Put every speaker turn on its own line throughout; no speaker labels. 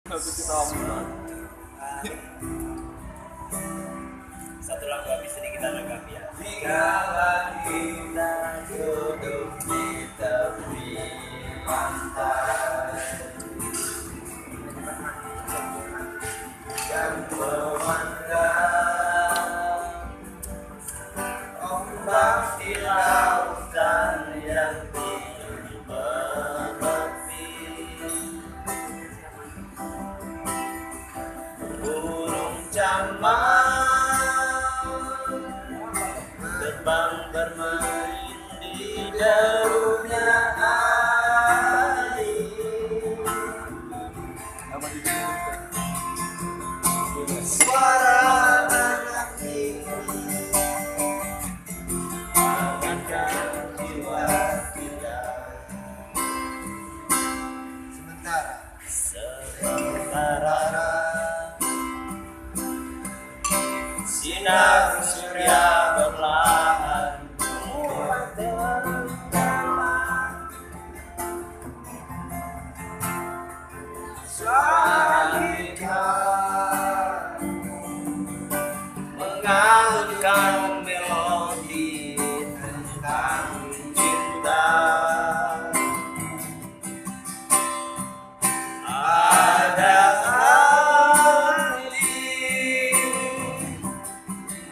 Satu lagu habis ini kita lengkapi ya.
Dikala kita duduk di tepi pantai dan memandang ombak di lautan yang tiba burung camar terbang bermain di daunnya air. Suara anak ini mengangkat jiwa kita. Sementara sinar surya perlahan suara gitar mengalukan melodi tentang cinta. Ada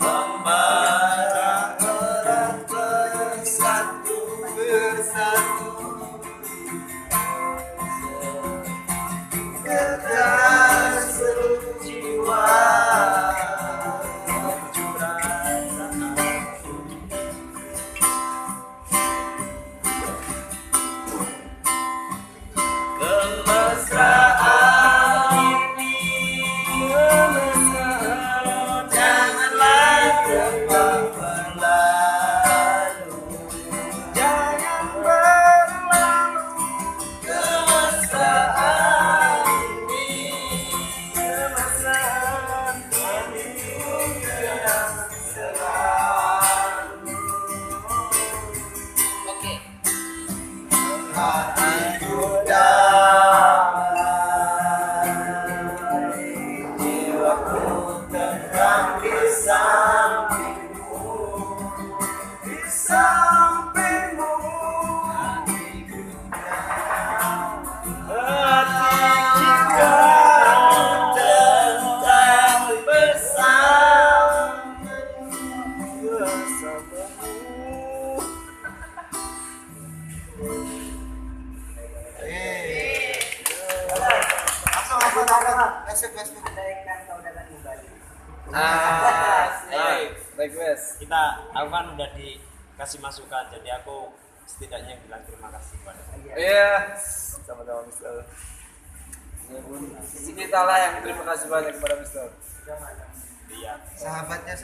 membara erat bersatu getar seluruh jiwa mencurahkan hati. Kemesraan ini janganlah cepat berlalu, jangan berlalu. Kemesraan ini yang selalu.
Oke.
Hati muda jiwaku tenang di sampingmu, di sampingmu. Hati jika tetap bersamamu.
Baik Wes.
Aku kan udah dikasih masukan, jadi aku setidaknya bilang terima kasih pada
Iya, sama-sama Mister. Ya pun, kita lah yang terima kasih banyak kepada Mister.
dia.
Sahabatnya